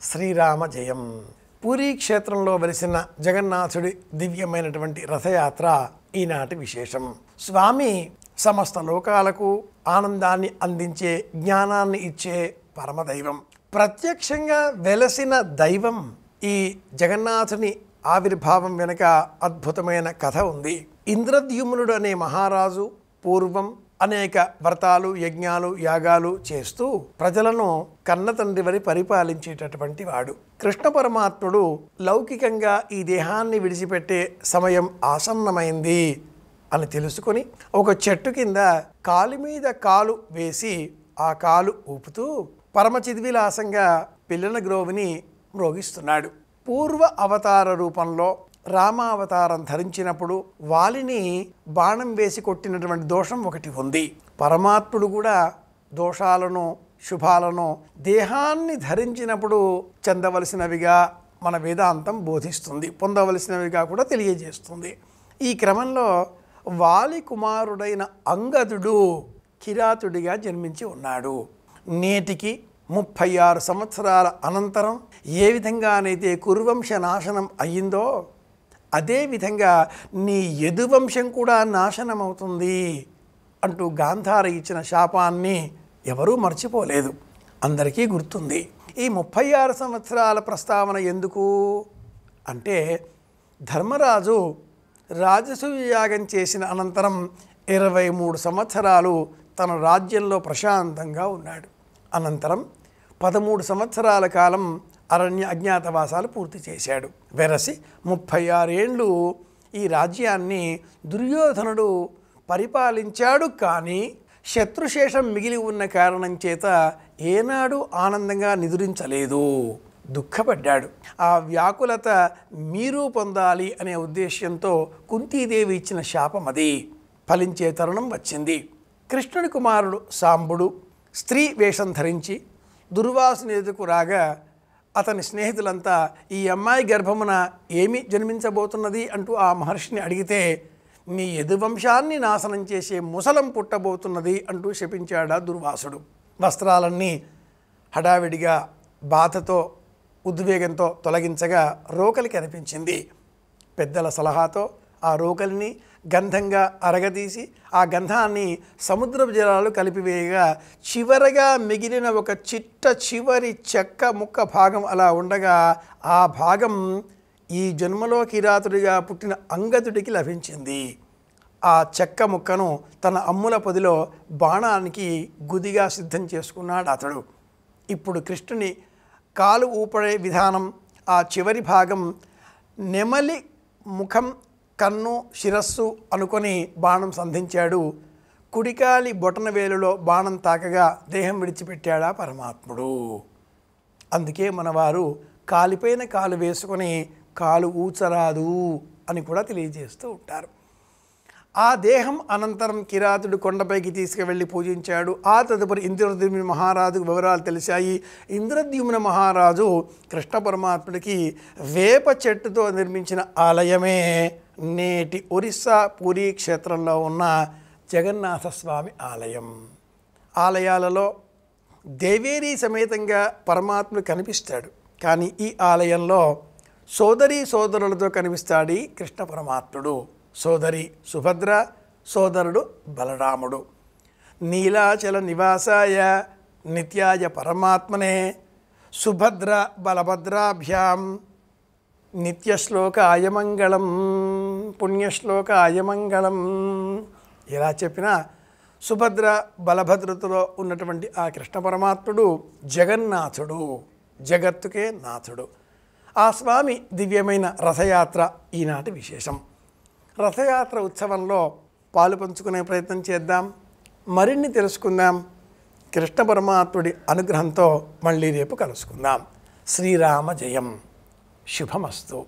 శ్రీరామ జయం. పూరీ క్షేత్రంలో వెలిసిన జగన్నాథుడి దివ్యమైనటువంటి రథయాత్ర ఈనాటి విశేషం. స్వామి సమస్త లోకాలకు ఆనందాన్ని అందించే, జ్ఞానాన్ని ఇచ్చే పరమదైవం. ప్రత్యక్షంగా వెలసిన దైవం. ఈ జగన్నాథుని ఆవిర్భావం వెనుక అద్భుతమైన కథ ఉంది. ఇంద్రద్యుమ్నుడు అనే మహారాజు పూర్వం అనేక వ్రతాలు, యజ్ఞాలు, యాగాలు చేస్తూ ప్రజలను కన్నతండ్రి వరి పరిపాలించేటటువంటి వాడు. కృష్ణ పరమాత్ముడు లౌకికంగా ఈ దేహాన్ని విడిచిపెట్టే సమయం ఆసన్నమైంది అని తెలుసుకొని ఒక చెట్టు కింద కాలు మీద కాలు వేసి ఆ కాలు ఊపుతూ పరమచిద్విలాసంగా పిల్లల గ్రోవిని మ్రోగిస్తున్నాడు. పూర్వ అవతార రూపంలో రామావతారం ధరించినప్పుడు వాలిని బాణం వేసి కొట్టినటువంటి దోషం ఒకటి ఉంది. పరమాత్ముడు కూడా దోషాలను, శుభాలను దేహాన్ని ధరించినప్పుడు చెందవలసినవిగా మన వేదాంతం బోధిస్తుంది, పొందవలసినవిగా కూడా తెలియజేస్తుంది. ఈ క్రమంలో వాలి కుమారుడైన అంగదుడు కిరాతుడిగా జన్మించి ఉన్నాడు. నేటికి 36 సంవత్సరాల అనంతరం ఏ విధంగానైతే కురువంశ నాశనం అయ్యిందో అదేవిధంగా నీ యదువంశం కూడా నాశనం అవుతుంది అంటూ గాంధార ఇచ్చిన శాపాన్ని ఎవరూ మర్చిపోలేదు, అందరికీ గుర్తుంది. ఈ 36 సంవత్సరాల ప్రస్తావన ఎందుకు అంటే, ధర్మరాజు రాజసూయ యాగం చేసిన అనంతరం 23 సంవత్సరాలు తన రాజ్యంలో ప్రశాంతంగా ఉన్నాడు. అనంతరం 13 సంవత్సరాల కాలం అరణ్య అజ్ఞాతవాసాలు పూర్తి చేశాడు. వెరసి 36 ఏళ్ళు ఈ రాజ్యాన్ని దుర్యోధనుడు పరిపాలించాడు. కానీ శత్రుశేషం మిగిలి ఉన్న కారణం చేత ఏనాడు ఆనందంగా నిదురించలేదు, దుఃఖపడ్డాడు. ఆ వ్యాకులత మీరు పొందాలి అనే ఉద్దేశ్యంతో కుంతీదేవి ఇచ్చిన శాపం అది ఫలించే తరుణం వచ్చింది. కృష్ణుడి కుమారుడు సాంబుడు స్త్రీ వేషం ధరించి దుర్వాసుని ఎదుకు రాగా అతని స్నేహితులంతా ఈ అమ్మాయి గర్భమున ఏమి జన్మించబోతున్నది అంటూ ఆ మహర్షిని అడిగితే, మీ యదువంశాన్ని నాశనం చేసే ముసలం పుట్టబోతున్నది అంటూ శపించాడా దుర్వాసుడు. వస్త్రాలన్నీ హడావిడిగా బాధతో, ఉద్వేగంతో తొలగించగా రోకలి కనిపించింది. పెద్దల సలహాతో ఆ రోకలిని గంధంగా అరగదీసి ఆ గంధాన్ని సముద్రపు జలాలు కలిపివేయగా చివరగా మిగిలిన ఒక చివరి చెక్క ముక్క భాగం అలా ఉండగా ఆ భాగం ఈ జన్మలో కిరాతుడిగా పుట్టిన అంగదుడికి లభించింది. ఆ చెక్క ముక్కను తన అమ్ముల పొదిలో బాణానికి గుదిగా సిద్ధం చేసుకున్నాడు అతడు. ఇప్పుడు కృష్ణుని కాలు ఊపడే విధానం, ఆ చివరి భాగం నెమలి ముఖం, కన్ను, శిరస్సు అనుకొని బాణం సంధించాడు. కుడికాలి బొటన వేలులో బాణం తాకగా దేహం విడిచిపెట్టాడా పరమాత్ముడు. అందుకే మనవారు కాలిపైన కాలు వేసుకొని కాలు ఊచరాదు అని కూడా తెలియజేస్తూ ఉంటారు. ఆ దేహం అనంతరం కిరాతుడు కొండపైకి తీసుకువెళ్ళి పూజించాడు. ఆ తదుపరి ఇంద్రద్యుమ్న మహారాజుకు వివరాలు తెలిసాయి. ఇంద్రద్యుమ్న మహారాజు కృష్ణ పరమాత్ముడికి వేప చెట్టుతో నిర్మించిన ఆలయమే నేటి ఒరిస్సా పూరీ క్షేత్రంలో ఉన్న జగన్నాథస్వామి ఆలయం. ఆలయాలలో దేవేరీ సమేతంగా పరమాత్ముడు కనిపిస్తాడు. కానీ ఈ ఆలయంలో సోదరీ సోదరులతో కనిపిస్తాడు కృష్ణ పరమాత్ముడు. సోదరి సుభద్ర, సోదరుడు బలరాముడు. నీలాచల నివాసాయ నిత్యాయ పరమాత్మనే సుభద్ర బలభద్రాభ్యాం నిత్యశ్లోక ఆయమంగళం పుణ్యశ్లోక ఆయమంగళం. ఎలా చెప్పినా సుభద్ర బలభద్రతలో ఉన్నటువంటి ఆ కృష్ణ పరమాత్ముడు జగన్నాథుడు, జగత్తుకే నాథుడు. ఆ స్వామి దివ్యమైన రథయాత్ర ఈనాటి విశేషం. రథయాత్ర ఉత్సవంలో పాలు పంచుకునే ప్రయత్నం చేద్దాం, మరిన్ని తెలుసుకుందాం. కృష్ణ పరమాత్ముడి అనుగ్రహంతో మళ్ళీ రేపు కలుసుకుందాం. శ్రీరామ జయం. శుభమస్తు.